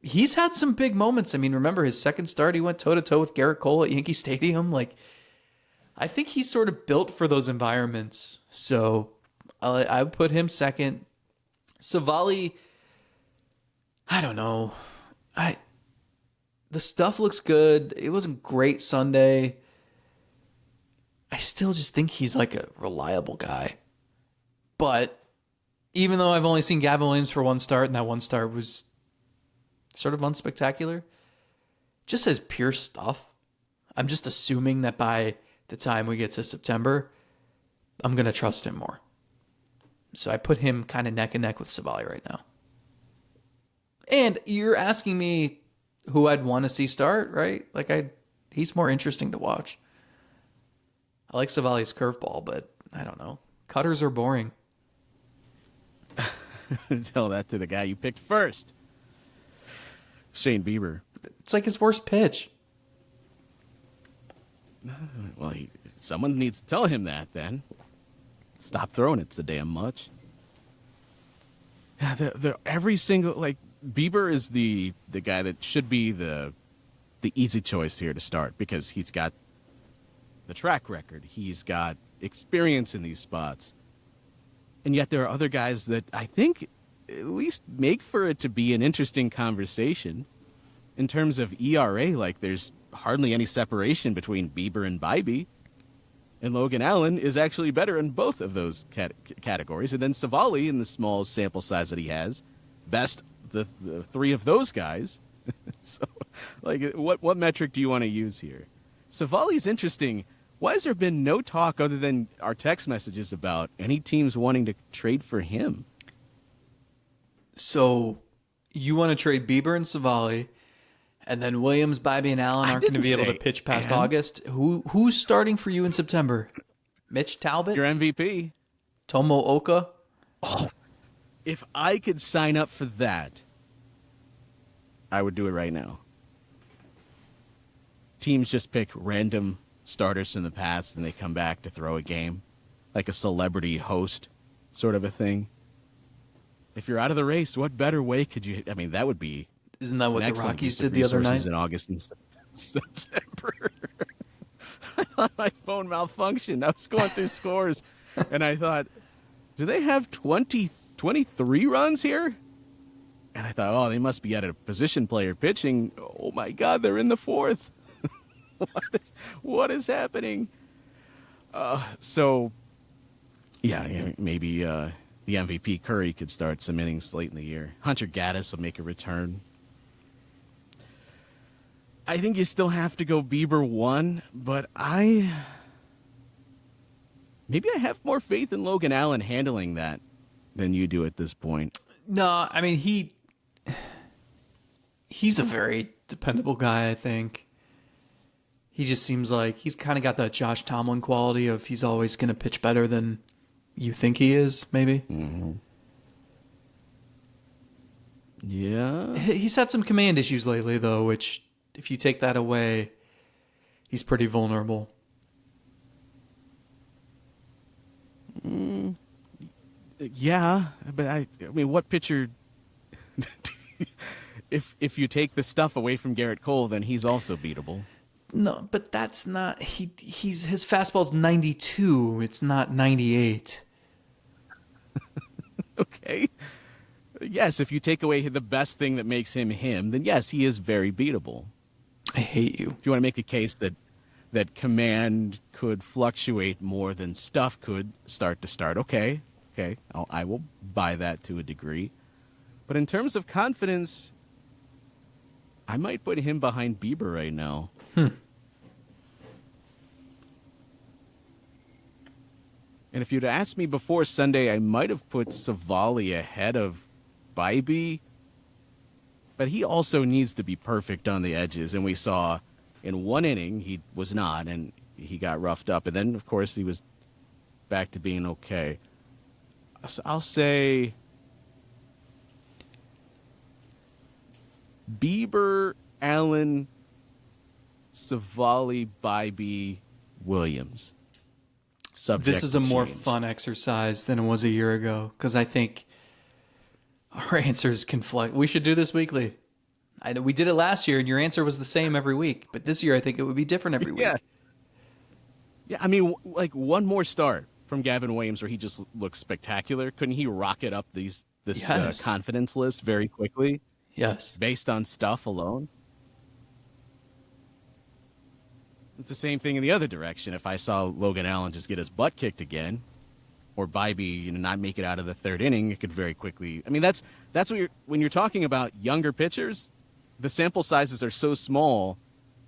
he's had some big moments. I mean, remember his second start, he went toe-to-toe with Garrett Cole at Yankee Stadium. Like, I think he's sort of built for those environments. So I would put him second. Savali, I don't know. The stuff looks good. It wasn't great Sunday. I still just think he's like a reliable guy. But Even though I've only seen Gavin Williams for one start, and that one start was sort of unspectacular, just as pure stuff. I'm just assuming that by the time we get to September, I'm going to trust him more. So I put him kind of neck and neck with Savali right now. And you're asking me who I'd want to see start, right? He's more interesting to watch. I like Savali's curveball, but I don't know. Cutters are boring. Tell that to the guy you picked first, Shane Bieber. It's like his worst pitch. Well, someone needs to tell him that then. Stop throwing it so damn much. Yeah, every single, like, Bieber is the guy that should be the easy choice here to start because he's got the track record. He's got experience in these spots. And yet there are other guys that I think at least make for it to be an interesting conversation. In terms of ERA, like, there's hardly any separation between Bieber and Bybee. And Logan Allen is actually better in both of those categories. And then Savali, in the small sample size that he has, best the three of those guys. So, like, what metric do you want to use here? Savali's interesting. Why has there been no talk other than our text messages about any teams wanting to trade for him? So you want to trade Bieber and Savali, and then Williams, Bybee, and Allen aren't going to be able to pitch past August. Who's starting for you in September? Mitch Talbot? Your MVP. Tomo Oka? Oh, if I could sign up for that, I would do it right now. Teams just pick random starters in the past and they come back to throw a game, like a celebrity host sort of a thing. If you're out of the race, what better way could you? I mean, that would be. Isn't that what the Rockies did the other night? In August and September. I thought my phone malfunctioned. I was going through scores, and I thought, do they have 23 runs here? And I thought, oh, they must be at a position player pitching. Oh, my God, they're in the fourth. What is happening? So, yeah, maybe the MVP Curry could start some innings late in the year. Hunter Gaddis will make a return. I think you still have to go Bieber 1, but maybe I have more faith in Logan Allen handling that than you do at this point. No, I mean, he's a very dependable guy, I think. He just seems like he's kind of got that Josh Tomlin quality of he's always going to pitch better than you think he is, maybe. Mm-hmm. Yeah. He's had some command issues lately, though, which, if you take that away, he's pretty vulnerable. Yeah, but I mean, what pitcher? If you take the stuff away from Garrett Cole, then he's also beatable. No, but that's not his fastball's 92. It's not 98. Okay. Yes, if you take away the best thing that makes him him, then yes, he is very beatable. I hate you. If you want to make a case that command could fluctuate more than stuff could start to start, okay, I will buy that to a degree. But in terms of confidence, I might put him behind Bieber right now. And if you'd asked me before Sunday, I might have put Savali ahead of Bybee. But he also needs to be perfect on the edges. And we saw in one inning he was not, and he got roughed up. And then, of course, he was back to being okay. So I'll say Bieber, Allen, Savali, Bybee, Williams. This is a more fun exercise than it was a year ago because I think our answers conflict. We should do this weekly. I know we did it last year, and your answer was the same every week. But this year, I think it would be different every week. Yeah. I mean, like one more start from Gavin Williams where he just looks spectacular. Couldn't he rocket up this confidence list very quickly? Yes. Based on stuff alone. It's the same thing in the other direction. If I saw Logan Allen just get his butt kicked again, or Bybee, not make it out of the third inning, it could very quickly. I mean, that's what when you're talking about younger pitchers, the sample sizes are so small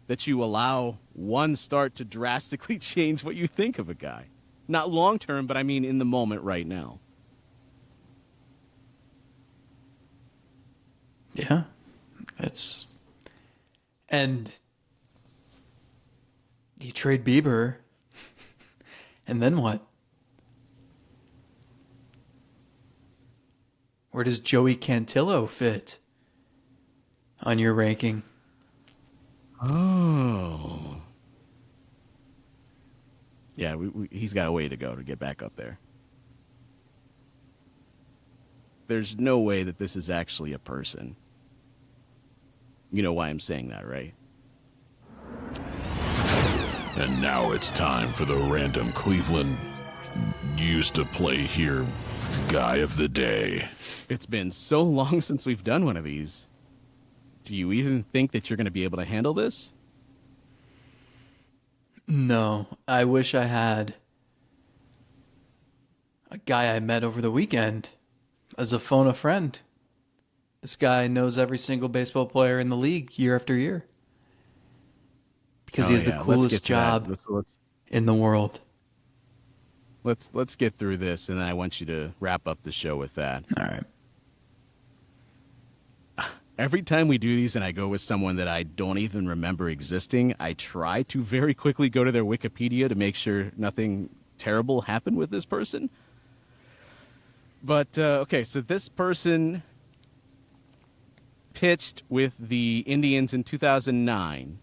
that you allow one start to drastically change what you think of a guy. Not long term, but I mean in the moment right now. Yeah. And you trade Bieber, and then what? Where does Joey Cantillo fit on your ranking? Oh. Yeah, he's got a way to go to get back up there. There's no way that this is actually a person. You know why I'm saying that, right? And now it's time for the random Cleveland used to play here guy of the day. It's been so long since we've done one of these. Do you even think that you're going to be able to handle this? No, I wish I had. A guy I met over the weekend as a phone a friend. This guy knows every single baseball player in the league year after year. Because he has the coolest job in the world. Let's get through this, and then I want you to wrap up the show with that. All right. Every time we do these and I go with someone that I don't even remember existing, I try to very quickly go to their Wikipedia to make sure nothing terrible happened with this person. But, okay, so this person pitched with the Indians in 2009,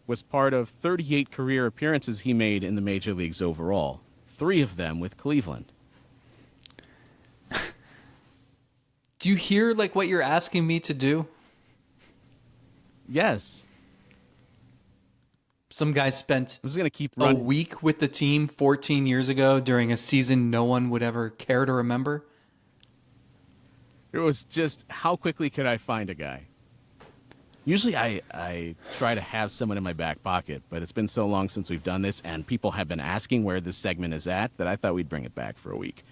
was part of 38 career appearances he made in the major leagues overall, 3 of them with Cleveland. Do you hear like what you're asking me to do? Yes. Some guy spent I'm just gonna keep a running. week with the team 14 years ago during a season no one would ever care to remember. It was just, how quickly could I find a guy? Usually I try to have someone in my back pocket, but it's been so long since we've done this, and people have been asking where this segment is at, that I thought we'd bring it back for a week.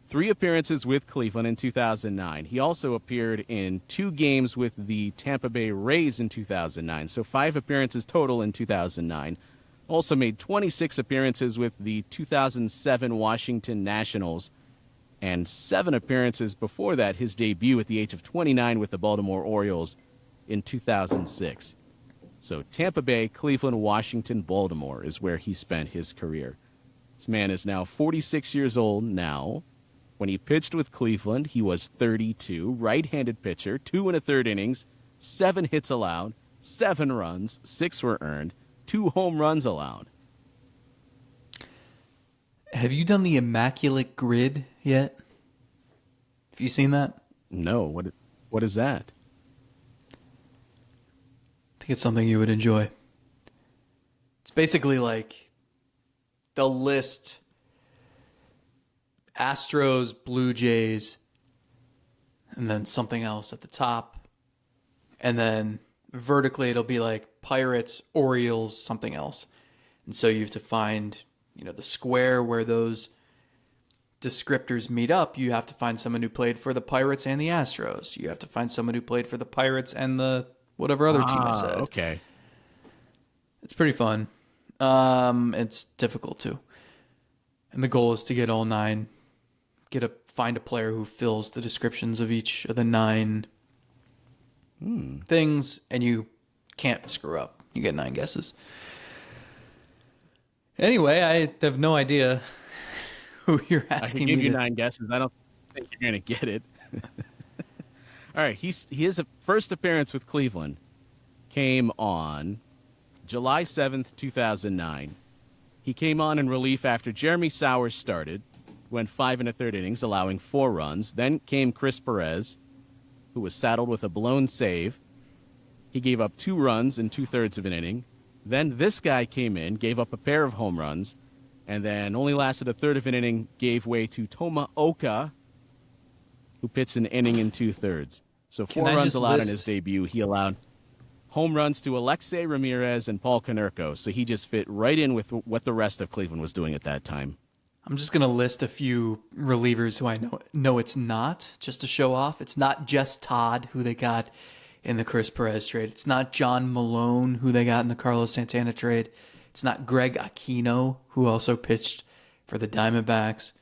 3 appearances with Cleveland in 2009. He also appeared in 2 games with the Tampa Bay Rays in 2009, so 5 appearances total in 2009. Also made 26 appearances with the 2007 Washington Nationals, and 7 appearances before that, his debut at the age of 29 with the Baltimore Orioles in 2006. So Tampa Bay, Cleveland, Washington, Baltimore is where he spent his career. This man is now 46 years old now. When he pitched with Cleveland, he was 32, right-handed pitcher, 2 1/3 innings, 7 hits allowed, 7 runs, 6 were earned, 2 home runs allowed. Have you done the Immaculate Grid yet? Have you seen that? No, what is that? I think it's something you would enjoy. It's basically like the list: Astros, Blue Jays, and then something else at the top. And then vertically it'll be like Pirates, Orioles, something else. And so you have to find, the square where those descriptors meet up. You have to find someone who played for the Pirates and the Astros. You have to find someone who played for the Pirates and the whatever other team I said. Okay. It's pretty fun. It's difficult too. And the goal is to get all 9, find a player who fills the descriptions of each of the 9 things, and you can't screw up. You get 9 guesses. Anyway, I have no idea who you're asking me. I can give you 9 guesses. I don't think you're going to get it. All right, his first appearance with Cleveland came on July 7th, 2009. He came on in relief after Jeremy Sowers started, went 5 1/3 innings, allowing 4 runs. Then came Chris Perez, who was saddled with a blown save. He gave up 2 runs in 2/3 of an inning. Then this guy came in, gave up a pair of home runs, and then only lasted a third of an inning, gave way to Tomaoka, who pitched an inning in 2/3. So 4 runs allowed in his debut. He allowed... home runs to Alexei Ramirez and Paul Konerko. So he just fit right in with what the rest of Cleveland was doing at that time. I'm just going to list a few relievers who I know it's not, just to show off. It's not Jess Todd, who they got in the Chris Perez trade. It's not John Malone, who they got in the Carlos Santana trade. It's not Greg Aquino, who also pitched for the Diamondbacks.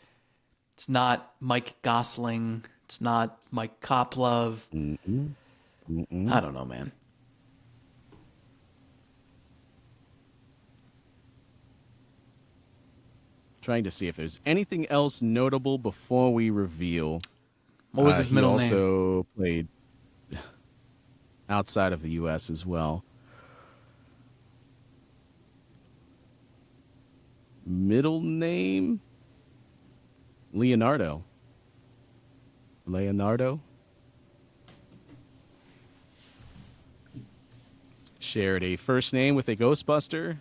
It's not Mike Gosling. It's not Mike Koplov. I don't know, man. Trying to see if there's anything else notable before we reveal. What was his middle he name? also played outside of the U.S. as well. Middle name? Leonardo. Shared a first name with a Ghostbuster.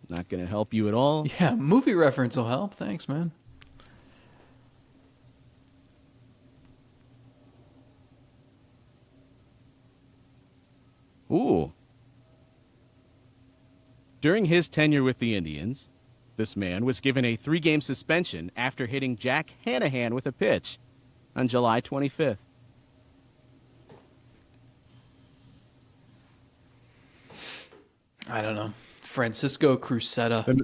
Not going to help you at all. Yeah, movie reference will help. Thanks, man. Ooh. During his tenure with the Indians, this man was given a 3-game suspension after hitting Jack Hanahan with a pitch on July 25th. I don't know. Francisco Cruzetta.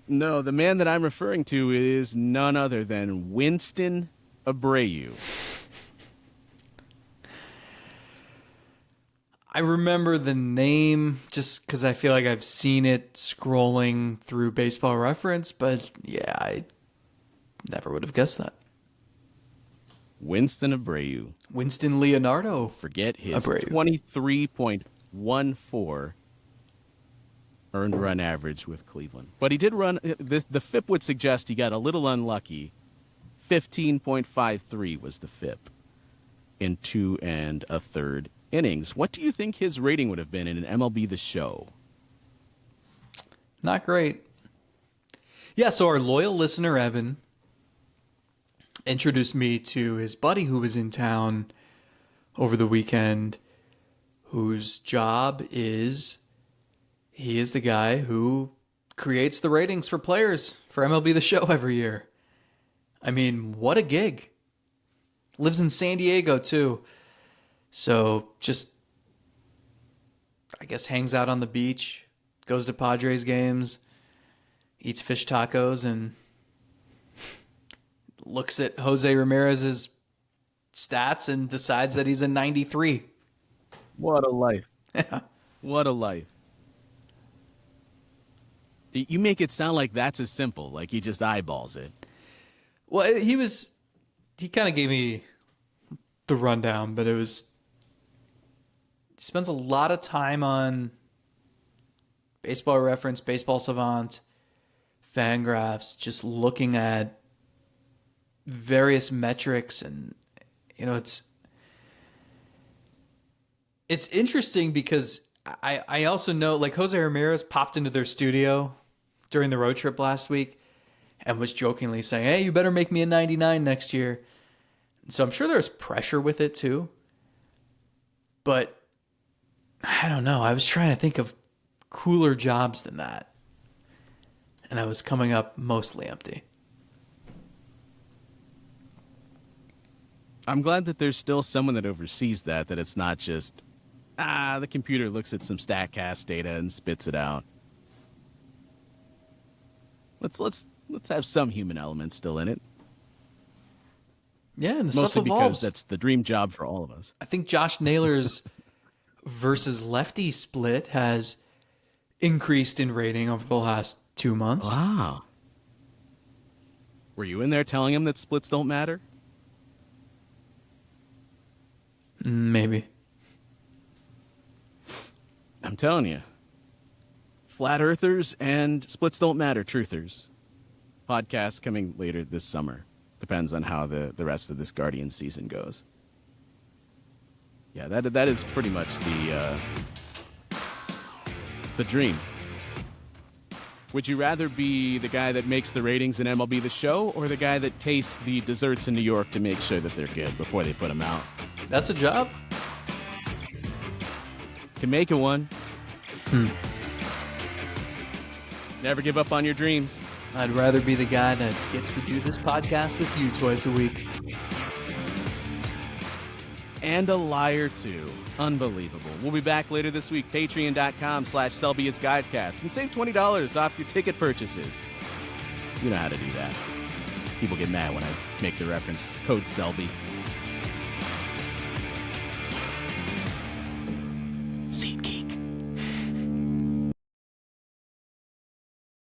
No, the man that I'm referring to is none other than Winston Abreu. I remember the name just because I feel like I've seen it scrolling through Baseball Reference, but yeah, I never would have guessed that. Winston Abreu. Winston Leonardo. Forget his Abreu. 23.14 earned run average with Cleveland. But he did run, the FIP would suggest he got a little unlucky. 15.53 was the FIP in 2 1/3 innings. What do you think his rating would have been in an MLB The Show? Not great. Yeah, so our loyal listener, Evan, introduced me to his buddy who was in town over the weekend, whose job is, he is the guy who creates the ratings for players for MLB The Show every year. I mean, what a gig. Lives in San Diego, too. So just, I guess, hangs out on the beach, goes to Padres games, eats fish tacos, and looks at Jose Ramirez's stats and decides that he's a 93. What a life. Yeah. What a life. You make it sound like that's as simple, like he just eyeballs it. Well, he kind of gave me the rundown, but he spends a lot of time on Baseball Reference, Baseball Savant, Fangraphs, just looking at various metrics, and it's interesting because I also know, like, Jose Ramirez popped into their studio during the road trip last week and was jokingly saying, "Hey, you better make me a 99 next year." So I'm sure there's pressure with it too. But I don't know. I was trying to think of cooler jobs than that, and I was coming up mostly empty. I'm glad that there's still someone that oversees that it's not just, the computer looks at some StatCast data and spits it out. Let's have some human element still in it. Yeah, and the Mostly stuff because evolves. that's the dream job for all of us. I think Josh Naylor's versus lefty split has increased in rating over the last 2 months. Wow. Were you in there telling him that splits don't matter? Maybe. I'm telling you. Flat Earthers and Splits Don't Matter Truthers. Podcast coming later this summer. Depends on how the rest of this Guardian season goes. Yeah, that is pretty much the dream. Would you rather be the guy that makes the ratings in MLB The Show, or the guy that tastes the desserts in New York to make sure that they're good before they put them out? That's a job. Can make it one. Never give up on your dreams. I'd rather be the guy that gets to do this podcast with you twice a week. And a liar, too. Unbelievable. We'll be back later this week. Patreon.com/SelbyIsGuidecast. And save $20 off your ticket purchases. You know how to do that. People get mad when I make the reference. Code Selby. SeatGeek.